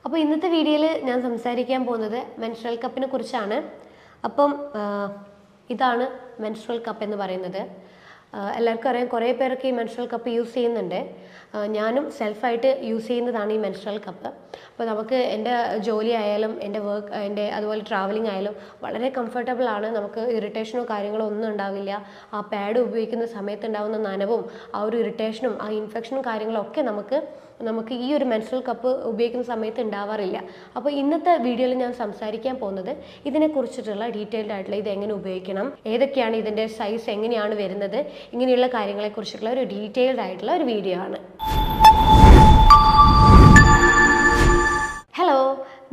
അപ്പോൾ ഇന്നത്തെ വീഡിയോയിൽ ഞാൻ സംസാരിക്കാൻ പോകുന്നത് മെൻസ്ട്രൽ കപ്പിനെ കുറിച്ചാണ്. അപ്പം ഇതാണ് മെൻസ്ട്രൽ കപ്പ് എന്ന് പറയുന്നത്. എല്ലാവർക്കും അറിയാം, കുറേ പേരൊക്കെ ഈ മെൻസ്ട്രൽ കപ്പ് യൂസ് ചെയ്യുന്നുണ്ട്. ഞാനും സെൽഫായിട്ട് യൂസ് ചെയ്യുന്നതാണ് ഈ മെൻസ്ട്രൽ കപ്പ്. അപ്പോൾ നമുക്ക് എൻ്റെ ജോലി ആയാലും എൻ്റെ അതുപോലെ ട്രാവലിംഗ് ആയാലും വളരെ കംഫർട്ടബിൾ ആണ്. നമുക്ക് ഇറിറ്റേഷനോ കാര്യങ്ങളോ ഒന്നും ഉണ്ടാവില്ല. ആ പാഡ് ഉപയോഗിക്കുന്ന സമയത്ത് ഉണ്ടാകുന്ന നനവും ആ ഒരു ഇറിറ്റേഷനും ആ ഇൻഫെക്ഷനും കാര്യങ്ങളും ഒക്കെ നമുക്ക് ഈ ഒരു മെൻസ്ട്രൽ കപ്പ് ഉപയോഗിക്കുന്ന സമയത്ത് ഉണ്ടാവാറില്ല. അപ്പോൾ ഇന്നത്തെ വീഡിയോയിൽ ഞാൻ സംസാരിക്കാൻ പോകുന്നത് ഇതിനെക്കുറിച്ചിട്ടുള്ള ഡീറ്റെയിൽഡ് ആയിട്ടുള്ള ഇത് എങ്ങനെ ഉപയോഗിക്കണം, ഏതൊക്കെയാണ് ഇതിൻ്റെ സൈസ്, എങ്ങനെയാണ് വരുന്നത്, ഇങ്ങനെയുള്ള കാര്യങ്ങളെക്കുറിച്ചുള്ള ഒരു ഡീറ്റെയിൽഡ് ആയിട്ടുള്ള ഒരു വീഡിയോ ആണ്. ഹലോ,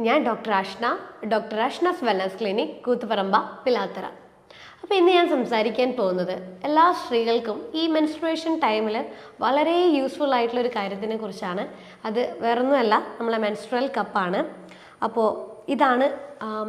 ഞാൻ doctor Ashna's wellness clinic, Koothuparamba, Pilathara. അപ്പോൾ ഇന്ന് ഞാൻ സംസാരിക്കാൻ പോകുന്നത് എല്ലാ സ്ത്രീകൾക്കും ഈ മെൻസ്ട്രുവേഷൻ ടൈമിൽ വളരെ യൂസ്ഫുൾ ആയിട്ടുള്ളൊരു കാര്യത്തിനെ കുറിച്ചാണ്. അത് വേറൊന്നുമല്ല, നമ്മളെ മെൻസ്ട്രൽ കപ്പാണ്. അപ്പോൾ ഇതാണ്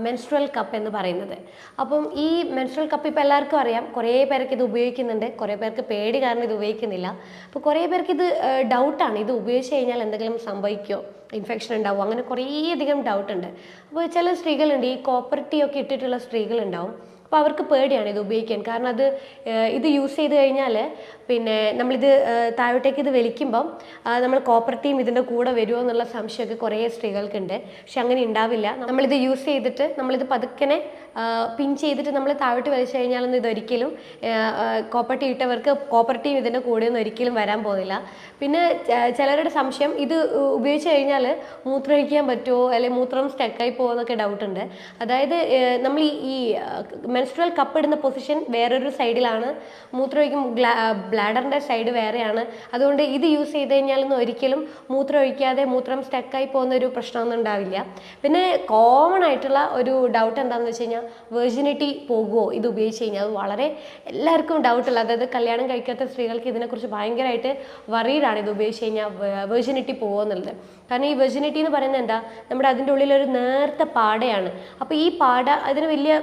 മെൻസ്ട്രൽ കപ്പ് എന്ന് പറയുന്നത്. അപ്പം ഈ മെൻസ്ട്രൽ കപ്പ് ഇപ്പോൾ എല്ലാവർക്കും അറിയാം. കുറേ പേർക്ക് ഇത് ഉപയോഗിക്കുന്നുണ്ട്, കുറേ പേർക്ക് പേടി കാരണം ഇത് ഉപയോഗിക്കുന്നില്ല. അപ്പോൾ കുറേ പേർക്ക് ഇത് ഡൗട്ടാണ്, ഇത് ഉപയോഗിച്ച് കഴിഞ്ഞാൽ എന്തെങ്കിലും സംഭവിക്കുമോ, ഇൻഫെക്ഷൻ ഉണ്ടാവും, അങ്ങനെ കുറേയധികം ഡൗട്ടുണ്ട്. അപ്പോൾ ചില സ്ത്രീകളുണ്ട്, ഈ കോപ്പർ ടീ ഒക്കെ ഇട്ടിട്ടുള്ള സ്ത്രീകളുണ്ടാവും. അപ്പോൾ അവർക്ക് പേടിയാണ് ഇത് ഉപയോഗിക്കാൻ. കാരണം ഇത് യൂസ് ചെയ്ത് കഴിഞ്ഞാൽ പിന്നെ നമ്മളിത് താഴോട്ടേക്ക് ഇത് വലിക്കുമ്പം നമ്മൾ കോപ്പർ ടീം ഇതിൻ്റെ കൂടെ വരുമോ എന്നുള്ള സംശയമൊക്കെ കുറേ സ്ത്രീകൾക്കുണ്ട്. പക്ഷെ അങ്ങനെ ഉണ്ടാവില്ല. നമ്മളിത് യൂസ് ചെയ്തിട്ട് നമ്മളിത് പതുക്കനെ പിൻ ചെയ്തിട്ട് നമ്മൾ താഴോട്ട് വലിച്ചു കഴിഞ്ഞാലൊന്നും ഇതൊരിക്കലും കോപ്പർ ടീ ഇട്ടവർക്ക് കോപ്പർ ടീം ഇതിൻ്റെ കൂടെയൊന്നും ഒരിക്കലും വരാൻ പോകുന്നില്ല. പിന്നെ ചിലരുടെ സംശയം, ഇത് ഉപയോഗിച്ച് കഴിഞ്ഞാൽ മൂത്രമൊഴിക്കാൻ പറ്റുമോ, അല്ലെങ്കിൽ മൂത്രം സ്റ്റക്കായി പോകുമോ എന്നൊക്കെ ഡൗട്ടുണ്ട്. അതായത് നമ്മൾ ഈ മെൻസ്ട്രൽ കപ്പ് ഇടുന്ന പൊസിഷൻ വേറൊരു സൈഡിലാണ്, മൂത്രമൊഴിക്കും ബ്ലാഡറിൻ്റെ സൈഡ് വേറെയാണ്. അതുകൊണ്ട് ഇത് യൂസ് ചെയ്ത് കഴിഞ്ഞാലൊന്നും ഒരിക്കലും മൂത്രം ഒഴിക്കാതെ മൂത്രം സ്റ്റക്കായി പോകുന്ന ഒരു പ്രശ്നമൊന്നും ഉണ്ടാവില്ല. പിന്നെ കോമൺ ആയിട്ടുള്ള ഒരു ഡൗട്ട് എന്താണെന്ന് വെച്ച് കഴിഞ്ഞാൽ, വെർജിനിറ്റി പോകുമോ ഇത് ഉപയോഗിച്ച് കഴിഞ്ഞാൽ. അത് വളരെ എല്ലാവർക്കും ഡൗട്ടുള്ള, അതായത് കല്യാണം കഴിക്കാത്ത സ്ത്രീകൾക്ക് ഇതിനെക്കുറിച്ച് ഭയങ്കരമായിട്ട് വറീഡാണ് ഇത് ഉപയോഗിച്ച് കഴിഞ്ഞാൽ വെർജിനിറ്റി പോകുമോ എന്നുള്ളത്. കാരണം ഈ വെർജിനിറ്റി എന്ന് പറയുന്നത് എന്താ, നമ്മുടെ അതിൻ്റെ ഉള്ളിലൊരു നേർത്ത പാടയാണ്. അപ്പോൾ ഈ പാട അതിന് വലിയ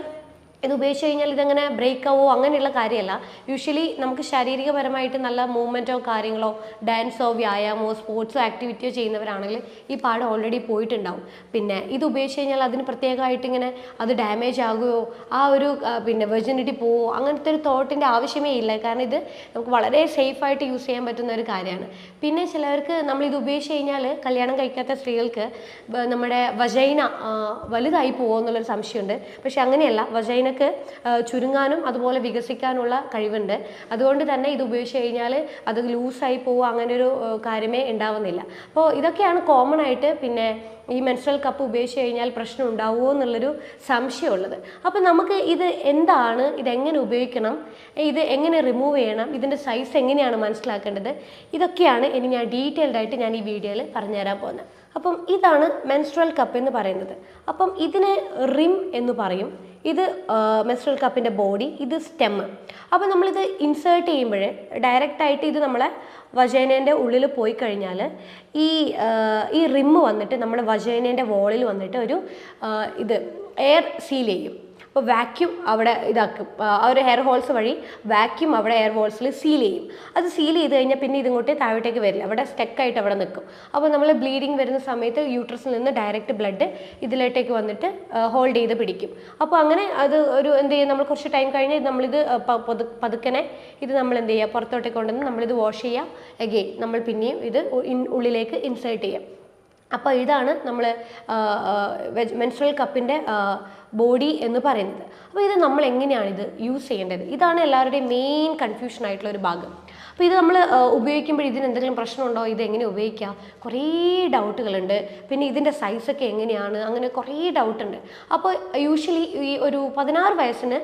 ഇത് ഉപയോഗിച്ച് കഴിഞ്ഞാൽ ഇതെങ്ങനെ ബ്രേക്ക് ആവുമോ അങ്ങനെയുള്ള കാര്യമല്ല. യൂഷ്വലി നമുക്ക് ശാരീരികപരമായിട്ട് നല്ല മൂവ്മെൻറ്റോ കാര്യങ്ങളോ ഡാൻസോ വ്യായാമോ സ്പോർട്സോ ആക്ടിവിറ്റിയോ ചെയ്യുന്നവരാണെങ്കിൽ ഈ പാട് ഓൾറെഡി പോയിട്ടുണ്ടാവും. പിന്നെ ഇത് ഉപയോഗിച്ച് കഴിഞ്ഞാൽ അതിന് പ്രത്യേകമായിട്ട് ഇങ്ങനെ അത് ഡാമേജ് ആകുമോ, ആ ഒരു പിന്നെ വെർജിനിറ്റി പോവോ, അങ്ങനത്തെ ഒരു തോട്ടിൻ്റെ ആവശ്യമേ ഇല്ല. കാരണം ഇത് നമുക്ക് വളരെ സേഫായിട്ട് യൂസ് ചെയ്യാൻ പറ്റുന്ന ഒരു കാര്യമാണ്. പിന്നെ ചിലവർക്ക് നമ്മളിത് ഉപയോഗിച്ച് കഴിഞ്ഞാൽ, കല്യാണം കഴിക്കാത്ത സ്ത്രീകൾക്ക് നമ്മുടെ വജൈന വലുതായി പോകുമോ എന്നുള്ളൊരു സംശയമുണ്ട്. പക്ഷെ അങ്ങനെയല്ല, വജൈന ചുരുങ്ങാനും അതുപോലെ വികസിക്കാനുള്ള കഴിവുണ്ട്. അതുകൊണ്ട് തന്നെ ഇത് ഉപയോഗിച്ച് കഴിഞ്ഞാൽ അത് ലൂസായി പോവുക അങ്ങനെ ഒരു കാര്യമേ ഉണ്ടാവുന്നില്ല. അപ്പോൾ ഇതൊക്കെയാണ് കോമൺ ആയിട്ട് പിന്നെ ഈ മെൻസ്ട്രൽ കപ്പ് ഉപയോഗിച്ച് കഴിഞ്ഞാൽ പ്രശ്നം ഉണ്ടാവുമോ എന്നുള്ളൊരു സംശയമുള്ളത്. അപ്പോൾ നമുക്ക് ഇത് എന്താണ്, ഇതെങ്ങനെ ഉപയോഗിക്കണം, ഇത് എങ്ങനെ റിമൂവ് ചെയ്യണം, ഇതിൻ്റെ സൈസ് എങ്ങനെയാണ് മനസ്സിലാക്കേണ്ടത്, ഇതൊക്കെയാണ് ഇനി ഞാൻ ഡീറ്റെയിൽഡ് ആയിട്ട് ഞാൻ ഈ വീഡിയോയിൽ പറഞ്ഞുതരാൻ പോകുന്നത്. അപ്പം ഇതാണ് മെൻസ്ട്രൽ കപ്പ് എന്ന് പറയുന്നത്. അപ്പം ഇതിന് റിം എന്ന് പറയും. ഇത് മെൻസ്ട്രൽ കപ്പിൻ്റെ ബോഡി, ഇത് സ്റ്റെമ്മ്. അപ്പോൾ നമ്മളിത് ഇൻസേർട്ട് ചെയ്യുമ്പോൾ ഡയറക്റ്റായിട്ട് ഇത് നമ്മളെ വജൈനേൻ്റെ ഉള്ളിൽ പോയി കഴിഞ്ഞാൽ ഈ റിമ്മ് വന്നിട്ട് നമ്മുടെ വജൈനേൻ്റെ വോളിൽ വന്നിട്ട് ഒരു ഇത് എയർ സീൽ ചെയ്യും. അപ്പോൾ വാക്യൂം അവിടെ ഇതാക്കും, ആ ഒരു ഹെയർ ഹോൾസ് വഴി വാക്യൂം അവിടെ എയർ ഹോൾസിൽ സീൽ ചെയ്യും. അത് സീൽ ചെയ്ത് കഴിഞ്ഞാൽ പിന്നെ ഇതിങ്ങോട്ട് താഴോട്ടേക്ക് വരില്ല, അവിടെ സ്റ്റക്കായിട്ട് അവിടെ നിൽക്കും. അപ്പോൾ നമ്മൾ ബ്ലീഡിങ് വരുന്ന സമയത്ത് യൂട്രസിൽ നിന്ന് ഡയറക്റ്റ് ബ്ലഡ് ഇതിലോട്ടേക്ക് വന്നിട്ട് ഹോൾഡ് ചെയ്ത് പിടിക്കും. അപ്പോൾ അങ്ങനെ അത് ഒരു എന്ത് ചെയ്യും, നമ്മൾ കുറച്ച് ടൈം കഴിഞ്ഞ് നമ്മളിത് പതുക്കനെ ഇത് നമ്മൾ എന്ത് ചെയ്യുക, പുറത്തോട്ടേക്ക് കൊണ്ടുവന്ന് നമ്മളിത് വാഷ് ചെയ്യുക. അഗെയിൻ നമ്മൾ പിന്നെയും ഇത് ഉള്ളിലേക്ക് ഇൻസേർട്ട് ചെയ്യാം. അപ്പോൾ ഇതാണ് നമ്മൾ മെൻസ്ട്രൽ കപ്പിൻ്റെ ബോഡി എന്ന് പറയുന്നത്. അപ്പോൾ ഇത് നമ്മൾ എങ്ങനെയാണ് ഇത് യൂസ് ചെയ്യേണ്ടത്, ഇതാണ് എല്ലാവരുടെയും മെയിൻ കൺഫ്യൂഷൻ ആയിട്ടുള്ള ഒരു ഭാഗം. അപ്പോൾ ഇത് നമ്മൾ ഉപയോഗിക്കുമ്പോൾ ഇതിന് എന്തെങ്കിലും പ്രശ്നമുണ്ടോ, ഇത് എങ്ങനെ ഉപയോഗിക്കാം, കുറേ ഡൗട്ടുകളുണ്ട്. പിന്നെ ഇതിൻ്റെ സൈസൊക്കെ എങ്ങനെയാണ്, അങ്ങനെ കുറേ ഡൗട്ടുണ്ട്. അപ്പോൾ യൂഷ്വലി ഈ ഒരു 16 വയസ്സിന്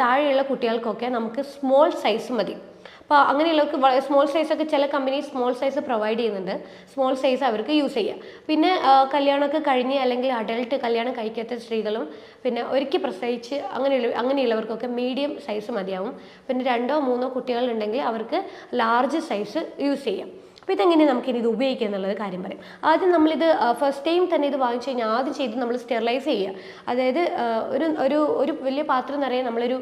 താഴെയുള്ള കുട്ടികൾക്കൊക്കെ നമുക്ക് സ്മോൾ സൈസ് മതി. അപ്പോൾ അങ്ങനെയുള്ളവർക്ക് സ്മോൾ സൈസൊക്കെ ചില കമ്പനി സ്മോൾ സൈസ് പ്രൊവൈഡ് ചെയ്യുന്നുണ്ട്. സ്മോൾ സൈസ് അവർക്ക് യൂസ് ചെയ്യാം. പിന്നെ കല്യാണമൊക്കെ കഴിഞ്ഞ് അല്ലെങ്കിൽ അഡൾട്ട് കല്യാണം കഴിക്കാത്ത സ്ത്രീകളും പിന്നെ ഒരിക്കൽ പ്രസവിച്ച് അങ്ങനെയുള്ളവർക്കൊക്കെ മീഡിയം സൈസ് മതിയാവും. പിന്നെ 2 or 3 കുട്ടികളുണ്ടെങ്കിൽ അവർക്ക് ലാർജ് സൈസ് യൂസ് ചെയ്യാം. അപ്പോൾ ഇതെങ്ങനെയാണ് നമുക്കിനി ഇത് ഉപയോഗിക്കുക എന്നുള്ളത് കാര്യം പറയും. ആദ്യം നമ്മളിത് ഫസ്റ്റ് ടൈം തന്നെ ഇത് വാങ്ങിച്ചു കഴിഞ്ഞാൽ ആദ്യം ചെയ്ത് നമ്മൾ സ്റ്റെറിലൈസ് ചെയ്യുക. അതായത് ഒരു വലിയ പാത്രം നിറയെ നമ്മളൊരു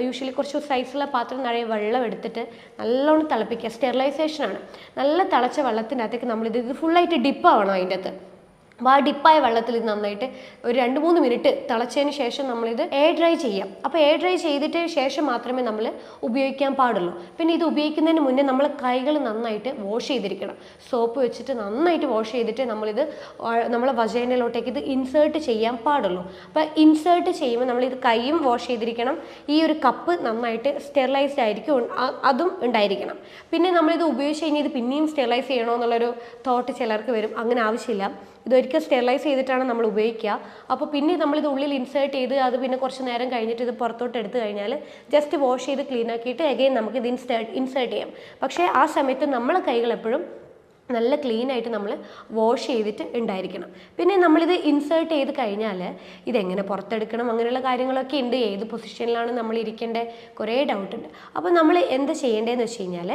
യൂഷ്വലി കുറച്ച് സൈസുള്ള പാത്രം നിറയെ വെള്ളം എടുത്തിട്ട് നല്ലോണം തിളപ്പിക്കുക. സ്റ്റെറിലൈസേഷനാണ്. നല്ല തിളച്ച വെള്ളത്തിൻ്റെ അകത്തേക്ക് നമ്മളിത് ഫുള്ളായിട്ട് ഡിപ്പ് ആവണം അതിൻ്റെ അകത്ത്. അപ്പോൾ ആ ഡിപ്പായ വെള്ളത്തിൽ ഇത് നന്നായിട്ട് ഒരു 2-3 മിനിറ്റ് തിളച്ചതിന് ശേഷം നമ്മളിത് എയർ ഡ്രൈ ചെയ്യാം. അപ്പോൾ എയർ ഡ്രൈ ചെയ്തിട്ട് ശേഷം മാത്രമേ നമ്മൾ ഉപയോഗിക്കാൻ പാടുള്ളൂ. പിന്നെ ഇത് ഉപയോഗിക്കുന്നതിന് മുന്നേ നമ്മൾ കൈകൾ നന്നായിട്ട് വാഷ് ചെയ്തിരിക്കണം. സോപ്പ് വെച്ചിട്ട് നന്നായിട്ട് വാഷ് ചെയ്തിട്ട് നമ്മളിത് നമ്മളെ വജൈനയിലോട്ടേക്ക് ഇത് ഇൻസേർട്ട് ചെയ്യാൻ പാടുള്ളൂ. അപ്പോൾ ഇൻസേർട്ട് ചെയ്യുമ്പോൾ നമ്മളിത് കൈയും വാഷ് ചെയ്തിരിക്കണം. ഈ ഒരു കപ്പ് നന്നായിട്ട് സ്റ്റെറിലൈസ്ഡ് ആയിരിക്കും, അതും ഉണ്ടായിരിക്കണം. പിന്നെ നമ്മളിത് ഉപയോഗിച്ച് കഴിഞ്ഞാൽ ഇത് പിന്നെയും സ്റ്റെറിലൈസ് ചെയ്യണോ എന്നുള്ളൊരു തോട്ട് ചിലർക്ക് വരും. അങ്ങനെ ആവശ്യമില്ല. ഇതൊരിക്കൽ സ്റ്റെറിലൈസ് ചെയ്തിട്ടാണ് നമ്മൾ ഉപയോഗിക്കുക. അപ്പോൾ പിന്നെ നമ്മളിത് ഉള്ളിൽ ഇൻസേർട്ട് ചെയ്ത് അത് പിന്നെ കുറച്ച് നേരം കഴിഞ്ഞിട്ട് ഇത് പുറത്തോട്ട് എടുത്തു കഴിഞ്ഞാൽ ജസ്റ്റ് വാഷ് ചെയ്ത് ക്ലീൻ ആക്കിയിട്ട് അഗെയിൻ നമുക്ക് ഇത് ഇൻസേർട്ട് ചെയ്യാം. പക്ഷേ ആ സമയത്ത് നമ്മളെ കൈകൾ എപ്പോഴും നല്ല ക്ലീൻ ആയിട്ട് നമ്മൾ വാഷ് ചെയ്തിട്ട് ഉണ്ടായിരിക്കണം. പിന്നെ നമ്മളിത് ഇൻസേർട്ട് ചെയ്ത് കഴിഞ്ഞാൽ ഇതെങ്ങനെ പുറത്തെടുക്കണം അങ്ങനെയുള്ള കാര്യങ്ങളൊക്കെ ഉണ്ട്. ഏത് പൊസിഷനിലാണ് നമ്മൾ ഇരിക്കേണ്ടത്, കുറേ ഡൗട്ട് ഉണ്ട്. അപ്പോൾ നമ്മൾ എന്ത് ചെയ്യേണ്ടതെന്ന് വെച്ച് കഴിഞ്ഞാൽ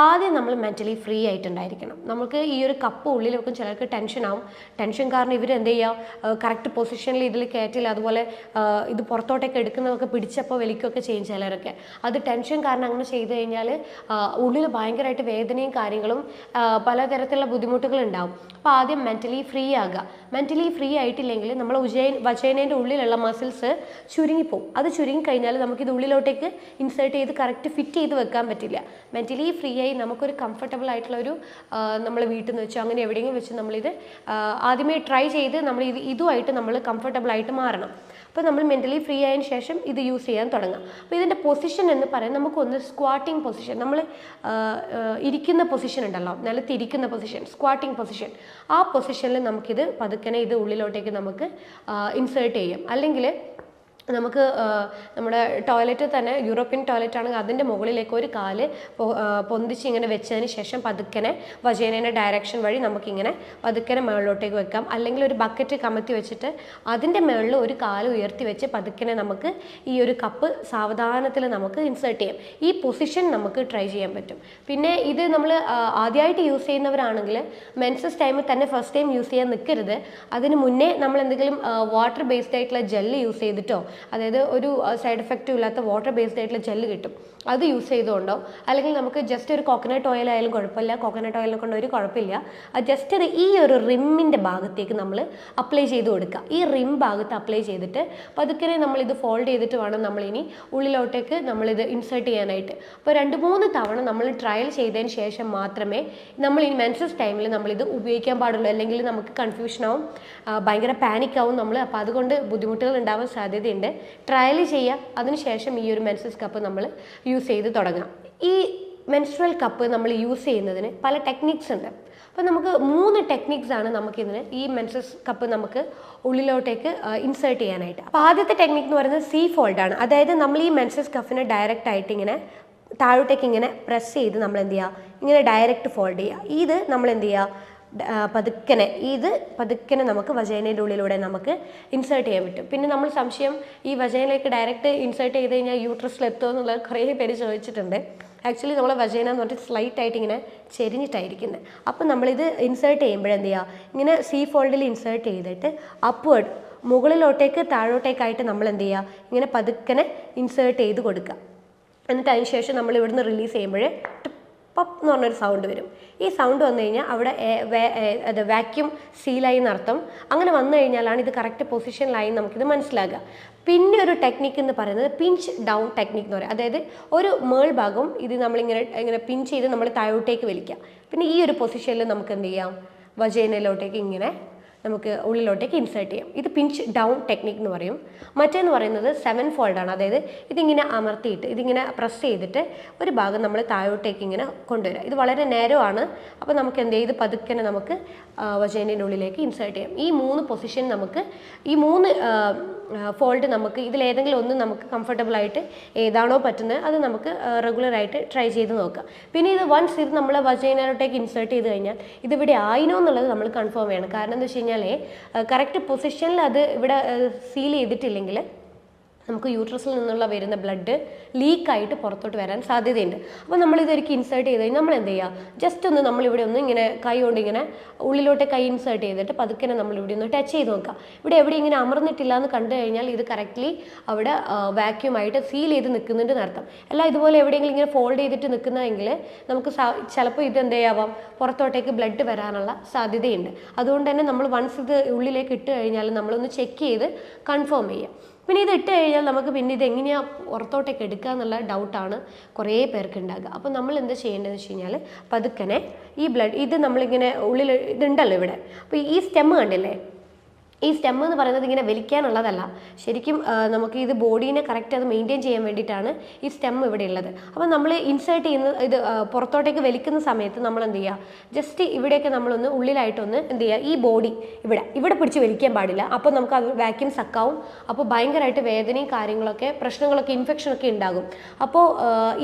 ആദ്യം നമ്മൾ മെൻ്റലി ഫ്രീ ആയിട്ടുണ്ടായിരിക്കണം. നമുക്ക് ഈ ഒരു കപ്പ് ഉള്ളിൽ വെക്കും, ചിലർക്ക് ടെൻഷൻ ആവും. ടെൻഷൻ കാരണം ഇവർ എന്ത് ചെയ്യുക, കറക്റ്റ് പൊസിഷനിൽ ഇതിൽ കയറ്റില്ല. അതുപോലെ ഇത് പുറത്തോട്ടൊക്കെ എടുക്കുന്നതൊക്കെ പിടിച്ചപ്പോൾ വലിക്കുകയൊക്കെ ചെയ്യും ചിലരൊക്കെ. അത് ടെൻഷൻ കാരണം അങ്ങനെ ചെയ്ത് കഴിഞ്ഞാൽ ഉള്ളിൽ ഭയങ്കരമായിട്ട് വേദനയും കാര്യങ്ങളും പലതരത്തിലുള്ള ബുദ്ധിമുട്ടുകൾ ഉണ്ടാവും. അപ്പോൾ ആദ്യം മെൻ്റലി ഫ്രീ ആകുക. മെൻ്റലി ഫ്രീ ആയിട്ടില്ലെങ്കിൽ നമ്മൾ വജൈനേൻ്റെ ഉള്ളിലുള്ള മസിൽസ് ചുരുങ്ങിപ്പോവും. അത് ചുരുങ്ങിക്കഴിഞ്ഞാൽ നമുക്കിത് ഉള്ളിലോട്ടേക്ക് ഇൻസേർട്ട് ചെയ്ത് കറക്റ്റ് ഫിറ്റ് ചെയ്ത് വെക്കാൻ പറ്റില്ല. മെൻ്റലി ഫ്രീ ആയി നമുക്കൊരു കംഫർട്ടബിൾ ആയിട്ടുള്ളൊരു നമ്മൾ വീട്ടിൽ നിന്ന് വെച്ചോ അങ്ങനെ എവിടെയെങ്കിലും വെച്ച് നമ്മളിത് ആദ്യമേ ട്രൈ ചെയ്ത് നമ്മൾ ഇതുമായിട്ട് നമ്മൾ കംഫർട്ടബിൾ ആയിട്ട് മാറണം. അപ്പോൾ നമ്മൾ മെൻ്റലി ഫ്രീ ആയതിനു ശേഷം ഇത് യൂസ് ചെയ്യാൻ തുടങ്ങാം. അപ്പോൾ ഇതിൻ്റെ പൊസിഷൻ എന്ന് പറയാൻ നമുക്കൊന്ന് സ്ക്വാട്ടിങ് പൊസിഷൻ, നമ്മൾ ഇരിക്കുന്ന പൊസിഷൻ ഉണ്ടല്ലോ, നിലത്തിരിക്കുന്ന പൊസിഷൻ, സ്ക്വാട്ടിങ് പൊസിഷൻ, ആ പൊസിഷനിൽ നമുക്കിത് പതുക്കനെ ഇത് ഉള്ളിലോട്ടേക്ക് നമുക്ക് ഇൻസേർട്ട് ചെയ്യാം. അല്ലെങ്കിൽ നമുക്ക് നമ്മുടെ ടോയ്ലറ്റിൽ തന്നെ യൂറോപ്യൻ ടോയ്ലറ്റ് ആണെങ്കിൽ അതിൻ്റെ മുകളിലേക്ക് ഒരു കാല് പൊന്തിച്ച് ഇങ്ങനെ വെച്ചതിന് ശേഷം പതുക്കനെ വജൈനയുടെ ഡയറക്ഷൻ വഴി നമുക്കിങ്ങനെ പതുക്കനെ മുകളിലോട്ടേക്ക് വെക്കാം. അല്ലെങ്കിൽ ഒരു ബക്കറ്റ് കമത്തി വെച്ചിട്ട് അതിൻ്റെ മുകളിൽ ഒരു കാല് ഉയർത്തി വെച്ച് പതുക്കനെ നമുക്ക് ഈ ഒരു കപ്പ് സാവധാനത്തിൽ നമുക്ക് ഇൻസേർട്ട് ചെയ്യാം. ഈ പൊസിഷൻ നമുക്ക് ട്രൈ ചെയ്യാൻ പറ്റും. പിന്നെ ഇത് നമ്മൾ ആദ്യമായിട്ട് യൂസ് ചെയ്യുന്നവരാണെങ്കിൽ മെൻസസ് ടൈമിൽ തന്നെ ഫസ്റ്റ് ടൈം യൂസ് ചെയ്യാൻ നിൽക്കരുത്. അതിന് മുന്നേ നമ്മൾ എന്തെങ്കിലും വാട്ടർ ബേസ്ഡ് ആയിട്ടുള്ള ജെല്ല് യൂസ് ചെയ്തിട്ടോ, അതായത് ഒരു സൈഡ് എഫക്റ്റും ഇല്ലാത്ത വാട്ടർ ബേസ്ഡ് ആയിട്ടുള്ള ജെല്ല് കിട്ടും, അത് യൂസ് ചെയ്തുകൊണ്ടോ, അല്ലെങ്കിൽ നമുക്ക് ജസ്റ്റ് ഒരു കോക്കനട്ട് ഓയിൽ ആയാലും കുഴപ്പമില്ല. കോക്കനട്ട് ഓയിലിനെ കൊണ്ട് ഒരു കുഴപ്പമില്ല. അത് ജസ്റ്റ് ഈ ഒരു റിമ്മിൻ്റെ ഭാഗത്തേക്ക് നമ്മൾ അപ്ലൈ ചെയ്ത് കൊടുക്കുക. ഈ റിം ഭാഗത്ത് അപ്ലൈ ചെയ്തിട്ട് പതുക്കെ നമ്മളിത് ഫോൾഡ് ചെയ്തിട്ട് വേണം നമ്മളിനി ഉള്ളിലോട്ടേക്ക് നമ്മളിത് ഇൻസേർട്ട് ചെയ്യാനായിട്ട്. അപ്പോൾ 2-3 തവണ നമ്മൾ ട്രയൽ ചെയ്തതിന് ശേഷം മാത്രമേ നമ്മൾ ഈ മെൻസസ് ടൈമിൽ നമ്മളിത് ഉപയോഗിക്കാൻ പാടുള്ളൂ. അല്ലെങ്കിൽ നമുക്ക് കൺഫ്യൂഷനാവും, ഭയങ്കര പാനിക്കാവും നമ്മൾ. അപ്പോൾ അതുകൊണ്ട് ബുദ്ധിമുട്ടുകൾ ഉണ്ടാവാൻ സാധ്യതയുണ്ട്. ട്രയൽ ചെയ്യുക, അതിനുശേഷം ഈ ഒരു മെൻസസ് കപ്പ് നമ്മൾ യൂസ് ചെയ്ത് തുടങ്ങാം. ഈ മെൻസ്ട്രൽ കപ്പ് നമ്മൾ യൂസ് ചെയ്യുന്നതിന് പല ടെക്നിക്സ് ഉണ്ട്. അപ്പോൾ നമുക്ക് 3 ടെക്നിക്സ് ആണ് നമുക്കിതിന് ഈ മെൻസസ് കപ്പ് നമുക്ക് ഉള്ളിലോട്ടേക്ക് ഇൻസേർട്ട് ചെയ്യാനായിട്ട്. അപ്പോൾ ആദ്യത്തെ ടെക്നിക്ക് എന്ന് പറയുന്നത് സി ഫോൾഡ് ആണ്. അതായത് നമ്മൾ ഈ മെൻസസ് കപ്പിനെ ഡയറക്റ്റ് ആയിട്ട് ഇങ്ങനെ താഴോട്ടേക്ക് ഇങ്ങനെ പ്രസ് ചെയ്ത് നമ്മൾ എന്ത് ചെയ്യുക, ഇങ്ങനെ ഡയറക്റ്റ് ഫോൾഡ് ചെയ്യുക. ഇത് നമ്മൾ എന്ത് ചെയ്യുക, പതുക്കനെ നമുക്ക് വജൈനയുടെ ഉള്ളിലൂടെ നമുക്ക് ഇൻസേർട്ട് ചെയ്യാൻ പറ്റും. പിന്നെ നമ്മൾ സംശയം, ഈ വജൈനയിലേക്ക് ഡയറക്റ്റ് ഇൻസേർട്ട് ചെയ്ത് കഴിഞ്ഞാൽ യൂട്രസിലെത്തുമോ എന്നുള്ളത് കുറേ പേര് ചോദിച്ചിട്ടുണ്ട്. ആക്ച്വലി നമ്മളെ വജൈന എന്ന് പറഞ്ഞിട്ട് സ്ലൈറ്റ് ആയിട്ട് ഇങ്ങനെ ചെരിഞ്ഞിട്ടായിരിക്കുന്നത്. അപ്പം നമ്മളിത് ഇൻസേർട്ട് ചെയ്യുമ്പോഴെന്ത് ചെയ്യുക, ഇങ്ങനെ സി ഫോൾഡിൽ ഇൻസേർട്ട് ചെയ്തിട്ട് അപ്വേർഡ് മുകളിലോട്ടേക്ക് താഴോട്ടേക്കായിട്ട് നമ്മൾ എന്ത് ചെയ്യുക, ഇങ്ങനെ പതുക്കനെ ഇൻസേർട്ട് ചെയ്ത് കൊടുക്കുക. എന്നിട്ട് അതിന് ശേഷം നമ്മൾ ഇവിടുന്ന് റിലീസ് ചെയ്യുമ്പോൾ പപ്പ് എന്ന് പറഞ്ഞൊരു സൗണ്ട് വരും. ഈ സൗണ്ട് വന്നു കഴിഞ്ഞാൽ അവിടെ അത് വാക്യൂം സീലായി എന്നർത്ഥം. അങ്ങനെ വന്നു കഴിഞ്ഞാലാണ് ഇത് കറക്റ്റ് പൊസിഷനിലായി നമുക്കിത് മനസ്സിലാകുക. പിന്നെ ഒരു ടെക്നിക്ക് എന്ന് പറയുന്നത് പിഞ്ച് ഡൗൺ ടെക്നിക്ക് എന്ന് പറയും. അതായത് ഒരു മേൾഭാഗം ഇത് നമ്മളിങ്ങനെ പിഞ്ച് ചെയ്ത് നമ്മൾ താഴോട്ടേക്ക് വലിക്കുക. പിന്നെ ഈ ഒരു പൊസിഷനിൽ നമുക്ക് എന്ത് ചെയ്യാം, വജൈനയിലോട്ടേക്ക് ഇങ്ങനെ നമുക്ക് ഉള്ളിലോട്ടേക്ക് ഇൻസേർട്ട് ചെയ്യാം. ഇത് പിഞ്ച് ഡൗൺ ടെക്നിക്ക് എന്ന് പറയും. മറ്റേന്ന് പറയുന്നത് 7 ഫോൾഡാണ്. അതായത് ഇതിങ്ങനെ അമർത്തിയിട്ട് ഇതിങ്ങനെ പ്രസ് ചെയ്തിട്ട് ഒരു ഭാഗം നമ്മൾ താഴോട്ടേക്ക് ഇങ്ങനെ കൊണ്ടുവരിക. ഇത് വളരെ നേരമാണ്. അപ്പോൾ നമുക്ക് എന്ത് ചെയ്ത് പതുക്കനെ നമുക്ക് വജൈനയുടെ ഉള്ളിലേക്ക് ഇൻസേർട്ട് ചെയ്യാം. ഈ 3 പൊസിഷൻ നമുക്ക്, ഈ 3 ഫോൾഡ് നമുക്ക് ഇതിലേതെങ്കിലും ഒന്ന് നമുക്ക് കംഫർട്ടബിൾ ആയിട്ട് ഏതാണോ പറ്റുന്നത് അത് നമുക്ക് റെഗുലറായിട്ട് ട്രൈ ചെയ്ത് നോക്കാം. പിന്നെ ഇത് വൺസ് ഇത് നമ്മൾ വജൈനയിലോട്ടേക്ക് ഇൻസേർട്ട് ചെയ്ത് കഴിഞ്ഞാൽ ഇതിവിടെ ആയിനോ എന്നുള്ളത് നമ്മൾ കൺഫേം ചെയ്യണം. കാരണം എന്താ വെച്ച് കഴിഞ്ഞാൽ കറക്റ്റ് പൊസിഷനിൽ അത് ഇവിടെ സീൽ ചെയ്തിട്ടില്ലെങ്കിൽ നമുക്ക് യൂട്രസിൽ നിന്നുള്ള വരുന്ന ബ്ലഡ് ലീക്കായിട്ട് പുറത്തോട്ട് വരാൻ സാധ്യതയുണ്ട്. അപ്പോൾ നമ്മളിതൊരിക്കൽ ഇൻസേർട്ട് ചെയ്ത് കഴിഞ്ഞാൽ നമ്മൾ എന്ത് ചെയ്യുക, ജസ്റ്റ് ഒന്ന് നമ്മളിവിടെ ഒന്ന് ഇങ്ങനെ കൈ കൊണ്ട് ഇങ്ങനെ ഉള്ളിലോട്ട് കൈ ഇൻസേർട്ട് ചെയ്തിട്ട് പതുക്കെ നമ്മളിവിടെ ഒന്ന് ടച്ച് ചെയ്ത് നോക്കുക. ഇവിടെ എവിടെ ഇങ്ങനെ അമർന്നിട്ടില്ല എന്ന് കണ്ടു കഴിഞ്ഞാൽ ഇത് കറക്റ്റ്ലി അവിടെ വാക്യൂമായിട്ട് സീൽ ചെയ്ത് നിൽക്കുന്നുണ്ട് എന്നർത്ഥം. അല്ല ഇതുപോലെ എവിടെയെങ്കിലും ഇങ്ങനെ ഫോൾഡ് ചെയ്തിട്ട് നിൽക്കുന്നതെങ്കിൽ നമുക്ക് ചിലപ്പോൾ ഇത് എന്ത് ചെയ്യാവാം, പുറത്തോട്ടേക്ക് ബ്ലഡ് വരാനുള്ള സാധ്യതയുണ്ട്. അതുകൊണ്ട് തന്നെ നമ്മൾ വൺസ് ഇത് ഉള്ളിലേക്ക് ഇട്ട് കഴിഞ്ഞാൽ നമ്മളൊന്ന് ചെക്ക് ചെയ്ത് കൺഫേം ചെയ്യാം. പിന്നെ ഇത് ഇട്ട് കഴിഞ്ഞാൽ നമുക്ക് പിന്നെ ഇത് എങ്ങനെയാണ് പുറത്തോട്ടേക്ക് എടുക്കുക എന്നുള്ള ഡൗട്ടാണ് കുറേ പേർക്ക് ഉണ്ടാകുക. അപ്പോൾ നമ്മൾ എന്താ ചെയ്യേണ്ടതെന്ന് വെച്ച് കഴിഞ്ഞാൽ പതുക്കനെ ഈ ബ്ലഡ് ഇത് നമ്മളിങ്ങനെ ഉള്ളിൽ ഇതുണ്ടല്ലോ ഇവിടെ, അപ്പോൾ ഈ സ്റ്റെമ്മ് കണ്ടില്ലേ, ഈ സ്റ്റെമ്മ് എന്ന് പറയുന്നത് ഇങ്ങനെ വലിക്കാനുള്ളതല്ല, ശരിക്കും നമുക്ക് ഇത് ബോഡീനെ കറക്റ്റ് അത് മെയിൻറ്റെയിൻ ചെയ്യാൻ വേണ്ടിയിട്ടാണ് ഈ സ്റ്റെമ്മ് ഇവിടെ ഉള്ളത്. അപ്പോൾ നമ്മൾ ഇൻസേർട്ട് ചെയ്യുന്ന ഇത് പുറത്തോട്ടേക്ക് വലിക്കുന്ന സമയത്ത് നമ്മൾ എന്ത് ചെയ്യുക, ജസ്റ്റ് ഇവിടെയൊക്കെ നമ്മളൊന്ന് ഉള്ളിലായിട്ടൊന്ന് എന്ത് ചെയ്യുക, ഈ ബോഡി ഇവിടെ പിടിച്ച് വലിക്കാൻ പാടില്ല. അപ്പോൾ നമുക്ക് അത് വാക്യൂം സക്കാവും. അപ്പോൾ ഭയങ്കരമായിട്ട് വേദനയും കാര്യങ്ങളൊക്കെ പ്രശ്നങ്ങളൊക്കെ ഇൻഫെക്ഷനൊക്കെ ഉണ്ടാകും. അപ്പോൾ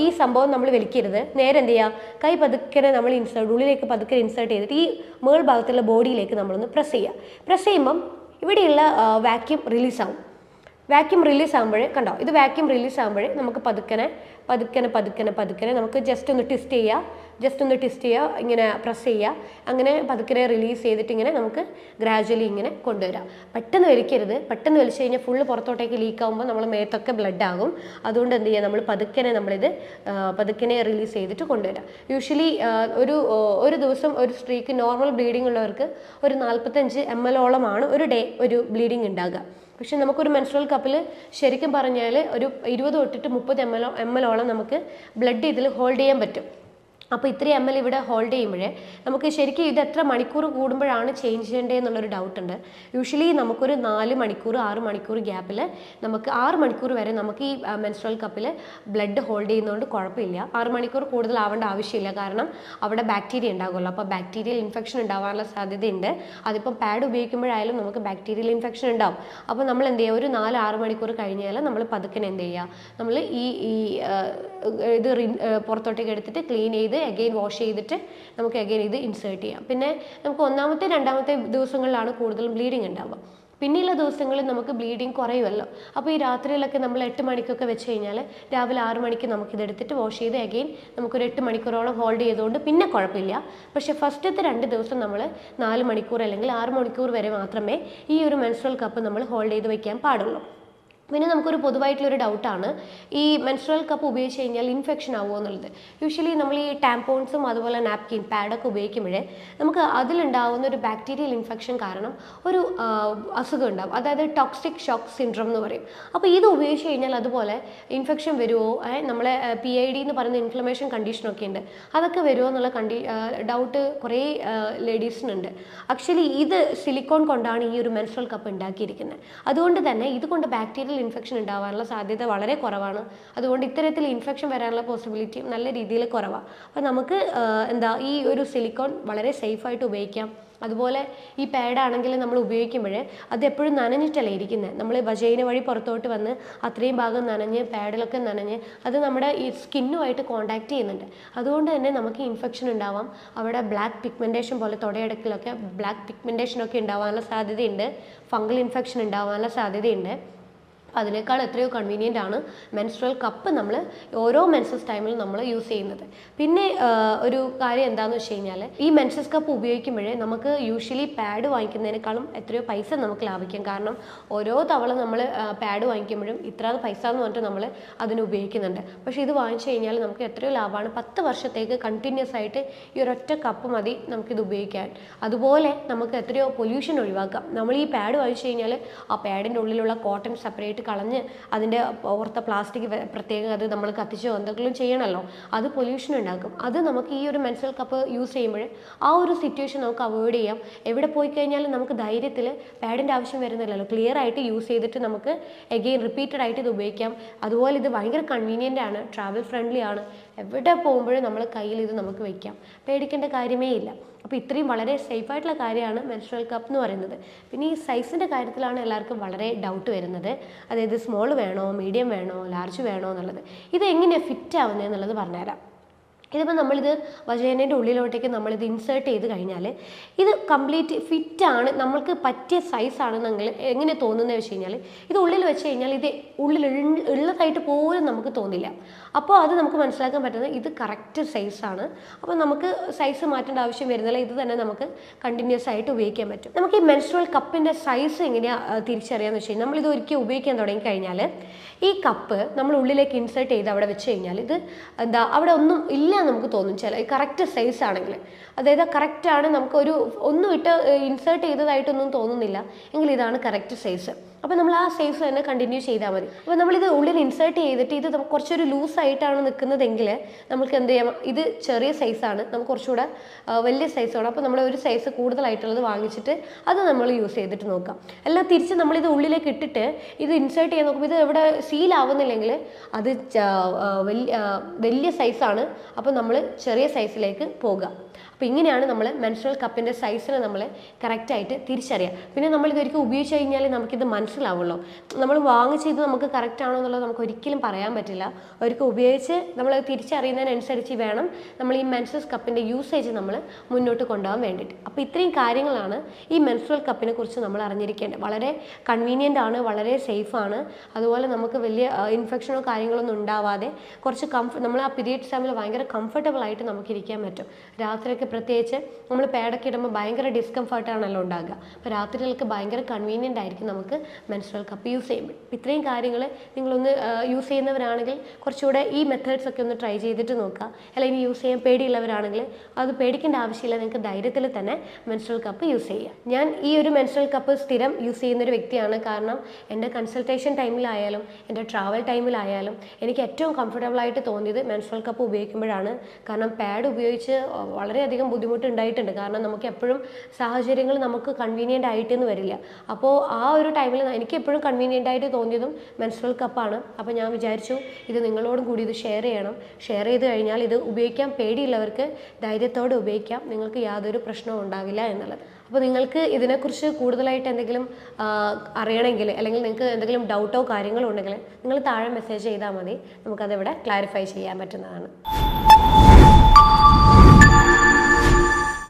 ഈ സംഭവം നമ്മൾ വലിക്കരുത്. നേരെ എന്ത് ചെയ്യുക, കൈ പതുക്കനെ നമ്മൾ ഉള്ളിലേക്ക് പതുക്കെ ഇൻസേർട്ട് ചെയ്തിട്ട് ഈ മേൾ ഭാഗത്തുള്ള ബോഡിയിലേക്ക് നമ്മളൊന്ന് പ്രസ് ചെയ്യുക. പ്രസ് ചെയ്യുമ്പം ഇവിടെയുള്ള വാക്യൂം റിലീസാവും. വാക്യൂം റിലീസ് ആകുമ്പോഴേ കണ്ടോ, ഇത് വാക്യൂം റിലീസ് ആകുമ്പോഴേ നമുക്ക് പതുക്കനെ നമുക്ക് ജസ്റ്റ് ഒന്ന് ട്വിസ്റ്റ് ചെയ്യുക, ഇങ്ങനെ പ്രസ് ചെയ്യുക, അങ്ങനെ പതുക്കനെ റിലീസ് ചെയ്തിട്ട് ഇങ്ങനെ നമുക്ക് ഗ്രാജ്വലി ഇങ്ങനെ കൊണ്ടുവരാം. പെട്ടെന്ന് വലിക്കരുത്. പെട്ടെന്ന് വലിച്ചു കഴിഞ്ഞാൽ ഫുള്ള് പുറത്തോട്ടേക്ക് ലീക്ക് ആകുമ്പോൾ നമ്മൾ മേത്തൊക്കെ ബ്ലഡ് ആകും. അതുകൊണ്ട് എന്ത് ചെയ്യുക, നമ്മൾ പതുക്കനെ റിലീസ് ചെയ്തിട്ട് കൊണ്ടുവരാം. യൂഷ്വലി ഒരു ദിവസം ഒരു സ്ത്രീക്ക് നോർമൽ ബ്ലീഡിംഗ് ഉള്ളവർക്ക് ഒരു 45 ml ഒരു ഡേ ഒരു ബ്ലീഡിംഗ് ഉണ്ടാകുക. പക്ഷെ നമുക്കൊരു മെൻസ്ട്രൽ കപ്പിൽ ശരിക്കും പറഞ്ഞാൽ ഒരു 20 തൊട്ടിട്ട് 30 ml നമുക്ക് ബ്ലഡ് ഇതിൽ ഹോൾഡ് ചെയ്യാൻ പറ്റും. അപ്പോൾ ഇത്രയും ml ഇവിടെ ഹോൾഡ് ചെയ്യുമ്പോഴേ നമുക്ക് ശരിക്കും ഇത് എത്ര മണിക്കൂർ കൂടുമ്പോഴാണ് ചേഞ്ച് ചെയ്യേണ്ടതെന്നുള്ളൊരു ഡൗട്ടുണ്ട്. യൂഷ്വലി നമുക്കൊരു 4 മണിക്കൂർ 6 മണിക്കൂർ ഗ്യാപ്പിൽ നമുക്ക് 6 മണിക്കൂർ വരെ നമുക്ക് ഈ മെൻസ്ട്രൽ കപ്പിൽ ബ്ലഡ് ഹോൾഡ് ചെയ്യുന്നതുകൊണ്ട് കുഴപ്പമില്ല. 6 മണിക്കൂർ കൂടുതൽ ആവേണ്ട ആവശ്യമില്ല. കാരണം അവിടെ ബാക്ടീരിയ ഉണ്ടാകുമല്ലോ. അപ്പോൾ ബാക്ടീരിയൽ ഇൻഫെക്ഷൻ ഉണ്ടാവാനുള്ള സാധ്യതയുണ്ട്. അതിപ്പം പാഡ് ഉപയോഗിക്കുമ്പോഴായാലും നമുക്ക് ബാക്ടീരിയൽ ഇൻഫെക്ഷൻ ഉണ്ടാവും. അപ്പോൾ നമ്മൾ എന്ത് ചെയ്യുക, ഒരു 4-6 മണിക്കൂർ കഴിഞ്ഞാൽ നമ്മൾ പതുക്കനെ എന്ത് ചെയ്യുക, നമ്മൾ ഇത് പുറത്തോട്ടേക്ക് എടുത്തിട്ട് ക്ലീൻ ചെയ്ത് അഗെയിൻ വാഷ് ചെയ്തിട്ട് നമുക്ക് അഗെയിൻ ഇത് ഇൻസേർട്ട് ചെയ്യാം. പിന്നെ നമുക്ക് 1ാമത്തെ 2ാമത്തെ ദിവസങ്ങളിലാണ് കൂടുതലും ബ്ലീഡിങ് ഉണ്ടാവുക. പിന്നെയുള്ള ദിവസങ്ങളിൽ നമുക്ക് ബ്ലീഡിങ് കുറയുമല്ലോ. അപ്പോൾ ഈ രാത്രിയിലൊക്കെ നമ്മൾ 8 മണിക്കൊക്കെ വെച്ച് കഴിഞ്ഞാൽ രാവിലെ 6 മണിക്ക് നമുക്കിതെടുത്തിട്ട് വാഷ് ചെയ്ത് അഗെയിൻ നമുക്കൊരു 8 മണിക്കൂറോളം ഹോൾഡ് ചെയ്തുകൊണ്ട് പിന്നെ കുഴപ്പമില്ല. പക്ഷേ ഫസ്റ്റത്തെ 2 ദിവസം നമ്മൾ 4 മണിക്കൂർ അല്ലെങ്കിൽ 6 മണിക്കൂർ വരെ മാത്രമേ ഈ ഒരു മെൻസ്ട്രൽ കപ്പ് നമ്മൾ ഹോൾഡ് ചെയ്ത് വയ്ക്കാൻ പാടുള്ളൂ. പിന്നെ നമുക്കൊരു പൊതുവായിട്ടുള്ളൊരു ഡൗട്ടാണ്, ഈ മെൻസ്ട്രൽ കപ്പ് ഉപയോഗിച്ച് കഴിഞ്ഞാൽ ഇൻഫെക്ഷൻ ആവുമോ എന്നുള്ളത്. യൂഷ്വലി നമ്മൾ ഈ ടാംപോൺസും അതുപോലെ നാപ്കിൻ പാഡൊക്കെ ഉപയോഗിക്കുമ്പോഴേ നമുക്ക് അതിലുണ്ടാവുന്ന ഒരു ബാക്ടീരിയൽ ഇൻഫെക്ഷൻ കാരണം ഒരു അസുഖം ഉണ്ടാവും. അതായത് ടോക്സിക് ഷോക്ക് സിൻഡ്രോം എന്ന് പറയും. അപ്പോൾ ഇത് ഉപയോഗിച്ച് കഴിഞ്ഞാൽ അതുപോലെ ഇൻഫെക്ഷൻ വരുമോ, നമ്മളെ PID എന്ന് പറയുന്ന ഇൻഫ്ലമേഷൻ കണ്ടീഷനൊക്കെ ഉണ്ട്, അതൊക്കെ വരുമോ എന്നുള്ള ഡൗട്ട് കുറേ ലേഡീസിനുണ്ട്. ആക്ച്വലി ഇത് സിലിക്കോൺ കൊണ്ടാണ് ഈ ഒരു മെൻസ്ട്രൽ കപ്പ് ഉണ്ടാക്കിയിരിക്കുന്നത്. അതുകൊണ്ട് തന്നെ ഇതുകൊണ്ട് ബാക്ടീരിയൽ ഇൻഫെക്ഷൻ ഉണ്ടാവാനുള്ള സാധ്യത വളരെ കുറവാണ്. അതുകൊണ്ട് ഇത്തരത്തിൽ ഇൻഫെക്ഷൻ വരാനുള്ള പോസിബിലിറ്റി നല്ല രീതിയിൽ കുറവാണ്. അപ്പോൾ നമുക്ക് ഈ ഒരു സിലിക്കോൺ വളരെ സേഫായിട്ട് ഉപയോഗിക്കാം. അതുപോലെ ഈ പാഡാണെങ്കിൽ നമ്മൾ ഉപയോഗിക്കുമ്പോൾ അത് എപ്പോഴും നനഞ്ഞിട്ടല്ലേ ഇരിക്കുന്നത്. നമ്മൾ വജൈന വഴി പുറത്തോട്ട് വന്ന് അത്രയും ഭാഗം നനഞ്ഞ് പാഡിലൊക്കെ നനഞ്ഞ് അത് നമ്മുടെ ഈ സ്കിന്നുമായിട്ട് കോണ്ടാക്ട് ചെയ്യുന്നുണ്ട്. അതുകൊണ്ട് തന്നെ നമുക്ക് ഇൻഫെക്ഷൻ ഉണ്ടാവാം. അവിടെ ബ്ലാക്ക് പിഗ്മെൻറ്റേഷൻ പോലെ തുടയിടക്കിലൊക്കെ ബ്ലാക്ക് പിഗ്മെൻറ്റേഷനൊക്കെ ഉണ്ടാവാനുള്ള സാധ്യതയുണ്ട്. ഫംഗൽ ഇൻഫെക്ഷൻ ഉണ്ടാവാനുള്ള സാധ്യതയുണ്ട്. അതിനേക്കാൾ എത്രയോ കൺവീനിയൻ്റ് ആണ് മെൻസ്ട്രൽ കപ്പ് നമ്മൾ ഓരോ മെൻസസ് ടൈമിൽ നമ്മൾ യൂസ് ചെയ്യുന്നത്. പിന്നെ ഒരു കാര്യം എന്താണെന്ന് വെച്ച് കഴിഞ്ഞാൽ ഈ മെൻസസ് കപ്പ് ഉപയോഗിക്കുമ്പോഴേ നമുക്ക് യൂഷ്വലി പാഡ് വാങ്ങിക്കുന്നതിനേക്കാളും എത്രയോ പൈസ നമുക്ക് ലാഭിക്കാം. കാരണം ഓരോ തവണ നമ്മൾ പാഡ് വാങ്ങിക്കുമ്പോഴും ഇത്ര പൈസ എന്ന് പറഞ്ഞിട്ട് നമ്മൾ അതിന് ഉപയോഗിക്കുന്നുണ്ട്. പക്ഷേ ഇത് വാങ്ങിച്ചു കഴിഞ്ഞാൽ നമുക്ക് എത്രയോ ലാഭമാണ്. 10 വർഷത്തേക്ക് കണ്ടിന്യൂസ് ആയിട്ട് ഈ ഒരൊറ്റ കപ്പ് മതി നമുക്കിത് ഉപയോഗിക്കാൻ. അതുപോലെ നമുക്ക് എത്രയോ പൊല്യൂഷൻ ഒഴിവാക്കാം. നമ്മൾ ഈ പാഡ് വാങ്ങിച്ചു കഴിഞ്ഞാൽ ആ പാഡിൻ്റെ ഉള്ളിലുള്ള കോട്ടൺ സെപ്പറേറ്റ് കളഞ്ഞ് അതിൻ്റെ പുറത്തെ പ്ലാസ്റ്റിക് പ്രത്യേകം അത് നമ്മൾ കത്തിച്ചോ എന്തെങ്കിലും ചെയ്യണമല്ലോ, അത് പൊല്യൂഷൻ ഉണ്ടാക്കും. അത് നമുക്ക് ഈ ഒരു മെൻസ്ട്രൽ കപ്പ് യൂസ് ചെയ്യുമ്പോൾ ആ ഒരു സിറ്റുവേഷൻ നമുക്ക് അവോയ്ഡ് ചെയ്യാം. എവിടെ പോയി കഴിഞ്ഞാലും നമുക്ക് ധൈര്യത്തിൽ പാഡിൻ്റെ ആവശ്യം വരുന്നില്ലല്ലോ, ക്ലിയർ ആയിട്ട് യൂസ് ചെയ്തിട്ട് നമുക്ക് എഗെയിൻ റിപ്പീറ്റഡ് ആയിട്ട് ഇത് ഉപയോഗിക്കാം. അതുപോലെ ഇത് ഭയങ്കര കൺവീനിയൻ്റ് ആണ്, ട്രാവൽ ഫ്രണ്ട്ലി ആണ്. എവിടെ പോകുമ്പോഴും നമ്മൾ കയ്യിൽ ഇത് നമുക്ക് വയ്ക്കാം, പേടിക്കേണ്ട കാര്യമേ ഇല്ല. അപ്പോൾ ഇത്രയും വളരെ സേഫായിട്ടുള്ള കാര്യമാണ് മെൻസ്ട്രൽ കപ്പ് എന്ന് പറയുന്നത്. പിന്നെ ഈ സൈസിൻ്റെ കാര്യത്തിലാണ് എല്ലാവർക്കും വളരെ ഡൗട്ട് വരുന്നത്. അതായത് സ്മോൾ വേണോ, മീഡിയം വേണോ, ലാർജ് വേണോ എന്നുള്ളത്. ഇത് എങ്ങനെയാണ് ഫിറ്റ് ആവുന്നത് എന്നുള്ളത് പറഞ്ഞുതരാം. ഇതിപ്പോൾ നമ്മളിത് വജൈനയുടെ ഉള്ളിലോട്ടേക്ക് നമ്മളിത് ഇൻസേർട്ട് ചെയ്ത് കഴിഞ്ഞാൽ ഇത് കംപ്ലീറ്റ് ഫിറ്റാണ്, നമ്മൾക്ക് പറ്റിയ സൈസാണെന്നെങ്കിൽ എങ്ങനെ തോന്നുന്നത് വെച്ച് കഴിഞ്ഞാൽ ഇത് ഉള്ളിൽ വെച്ച് കഴിഞ്ഞാൽ ഇത് ഉള്ളിൽ ഉള്ളതായിട്ട് പോലും നമുക്ക് തോന്നില്ല. അപ്പോൾ അത് നമുക്ക് മനസ്സിലാക്കാൻ പറ്റുന്നത് ഇത് കറക്റ്റ് സൈസാണ്. അപ്പോൾ നമുക്ക് സൈസ് മാറ്റേണ്ട ആവശ്യം വരുന്നില്ല, ഇത് തന്നെ നമുക്ക് കണ്ടിന്യൂസ് ആയിട്ട് ഉപയോഗിക്കാൻ പറ്റും. നമുക്ക് ഈ മെൻസ്ട്രുവൽ കപ്പിൻ്റെ സൈസ് എങ്ങനെയാണ് തിരിച്ചറിയാമെന്ന് വെച്ച് കഴിഞ്ഞാൽ നമ്മളിത് ഒരിക്കൽ ഉപയോഗിക്കാൻ തുടങ്ങി കഴിഞ്ഞാൽ ഈ കപ്പ് നമ്മൾ ഉള്ളിലേക്ക് ഇൻസേർട്ട് ചെയ്ത് അവിടെ വെച്ച് കഴിഞ്ഞാൽ ഇത് എന്താ അവിടെ ഒന്നും ഇല്ല നമുക്ക് തോന്നും. ചില കറക്റ്റ് സൈസ് ആണെങ്കിൽ, അതായത് കറക്റ്റാണ്, നമുക്കൊരു ഒന്നും ഇട്ട് ഇൻസേർട്ട് ചെയ്തതായിട്ടൊന്നും തോന്നുന്നില്ല എങ്കിൽ ഇതാണ് കറക്റ്റ് സൈസ്. അപ്പോൾ നമ്മൾ ആ സൈസ് തന്നെ കണ്ടിന്യൂ ചെയ്താൽ മതി. അപ്പോൾ നമ്മളിത് ഉള്ളിൽ ഇൻസേർട്ട് ചെയ്തിട്ട് ഇത് നമുക്ക് കുറച്ചൊരു ലൂസായിട്ടാണ് നിൽക്കുന്നതെങ്കിൽ നമുക്ക് എന്ത് ചെയ്യാം, ഇത് ചെറിയ സൈസാണ്, നമുക്ക് കുറച്ചുകൂടെ വലിയ സൈസ് വേണം. അപ്പോൾ നമ്മൾ ഒരു സൈസ് കൂടുതലായിട്ടുള്ളത് വാങ്ങിച്ചിട്ട് അത് നമ്മൾ യൂസ് ചെയ്തിട്ട് നോക്കാം. അല്ല തിരിച്ച് നമ്മളിത് ഉള്ളിലേക്ക് ഇട്ടിട്ട് ഇത് ഇൻസേർട്ട് ചെയ്യാൻ നോക്കുമ്പോൾ ഇത് എവിടെ സീലാവുന്നില്ലെങ്കിൽ അത് വലിയ സൈസാണ്, അപ്പോൾ നമ്മൾ ചെറിയ സൈസിലേക്ക് പോകുക. അപ്പോൾ ഇങ്ങനെയാണ് നമ്മൾ മെൻസ്ട്രുവൽ കപ്പിൻ്റെ സൈസിനെ നമ്മൾ കറക്റ്റായിട്ട് തിരിച്ചറിയുക. പിന്നെ നമ്മളിതൊരിക്കൽ ഉപയോഗിച്ച് കഴിഞ്ഞാൽ നമുക്കിത് മനസ്സിലാവുമല്ലോ, നമ്മൾ വാങ്ങിച്ച് ഇത് നമുക്ക് കറക്റ്റ് ആണോ എന്നുള്ളത് നമുക്ക് ഒരിക്കലും പറയാൻ പറ്റില്ല. ഒരിക്കൽ ഉപയോഗിച്ച് നമ്മൾ തിരിച്ചറിയുന്നതിനനുസരിച്ച് വേണം നമ്മൾ ഈ മെൻസ്ട്രുവൽ കപ്പിൻ്റെ യൂസേജ് നമ്മൾ മുന്നോട്ട് കൊണ്ടുപോകാൻ വേണ്ടിയിട്ട്. അപ്പോൾ ഇത്രയും കാര്യങ്ങളാണ് ഈ മെൻസ്ട്രുവൽ കപ്പിനെ കുറിച്ച് നമ്മൾ അറിഞ്ഞിരിക്കേണ്ടത്. വളരെ കൺവീനിയൻ്റ് ആണ്, വളരെ സേഫാണ്, അതുപോലെ നമുക്ക് വലിയ ഇൻഫെക്ഷനോ കാര്യങ്ങളൊന്നും ഉണ്ടാവാതെ കുറച്ച് നമ്മൾ ആ പീരിയഡ്സ് ടൈമിൽ ഭയങ്കര കംഫർട്ടബിൾ ആയിട്ട് നമുക്ക് ഇരിക്കാൻ പറ്റും. രാത്രിയൊക്കെ പ്രത്യേകിച്ച് നമ്മൾ പാഡൊക്കെ ഇടുമ്പോൾ ഭയങ്കര ഡിസ്കംഫർട്ടാണല്ലോ ഉണ്ടാകുക. അപ്പോൾ രാത്രികൾക്ക് ഭയങ്കര കൺവീനിയൻ്റ് ആയിരിക്കും നമുക്ക് മെൻസ്ട്രുവൽ കപ്പ് യൂസ് ചെയ്യുമ്പോൾ. ഇത്രയും കാര്യങ്ങൾ നിങ്ങളൊന്ന് യൂസ് ചെയ്യുന്നവരാണെങ്കിൽ കുറച്ചുകൂടെ ഈ മെത്തേഡ്സ് ഒക്കെ ഒന്ന് ട്രൈ ചെയ്തിട്ട് നോക്കുക. അല്ലെങ്കിൽ യൂസ് ചെയ്യാൻ പേടിയുള്ളവരാണെങ്കിൽ അത് പേടിക്കേണ്ട ആവശ്യമില്ല, നിങ്ങൾക്ക് ധൈര്യത്തിൽ തന്നെ മെൻസ്ട്രുവൽ കപ്പ് യൂസ് ചെയ്യുക. ഞാൻ ഈ ഒരു മെൻസ്ട്രുവൽ കപ്പ് സ്ഥിരം യൂസ് ചെയ്യുന്നൊരു വ്യക്തിയാണ്. കാരണം എൻ്റെ കൺസൾട്ടേഷൻ ടൈമിലായാലും എൻ്റെ ട്രാവൽ ടൈമിലായാലും എനിക്ക് ഏറ്റവും കംഫർട്ടബിൾ ആയിട്ട് തോന്നിയത് മെൻസ്ട്രുവൽ കപ്പ് ഉപയോഗിക്കുമ്പോഴാണ്. കാരണം പാഡ് ഉപയോഗിച്ച് വളരെയധികം ബുദ്ധിമുട്ട് ഉണ്ടായിട്ടുണ്ട്. കാരണം നമുക്ക് എപ്പോഴും സാഹചര്യങ്ങൾ നമുക്ക് കൺവീനിയൻ്റ് ആയിട്ടെന്ന് വരില്ല. അപ്പോൾ ആ ഒരു ടൈമിൽ എനിക്ക് എപ്പോഴും കൺവീനിയൻ്റ് ആയിട്ട് തോന്നിയതും മെൻസ്ട്രുവൽ കപ്പാണ്. അപ്പോൾ ഞാൻ വിചാരിച്ചു ഇത് നിങ്ങളോടും കൂടി ഇത് ഷെയർ ചെയ്യണം. ഷെയർ ചെയ്ത് കഴിഞ്ഞാൽ ഇത് ഉപയോഗിക്കാൻ പേടിയുള്ളവർക്ക് ധൈര്യത്തോടെ ഉപയോഗിക്കാം, നിങ്ങൾക്ക് യാതൊരു പ്രശ്നവും ഉണ്ടാവില്ല എന്നുള്ളത്. അപ്പോൾ നിങ്ങൾക്ക് ഇതിനെക്കുറിച്ച് കൂടുതലായിട്ട് എന്തെങ്കിലും അറിയണമെങ്കിൽ അല്ലെങ്കിൽ നിങ്ങൾക്ക് എന്തെങ്കിലും ഡൗട്ടോ കാര്യങ്ങളോ ഉണ്ടെങ്കിൽ നിങ്ങൾ താഴെ മെസ്സേജ് ചെയ്താൽ മതി, നമുക്കതിവിടെ ക്ലാരിഫൈ ചെയ്യാൻ പറ്റുന്നതാണ്.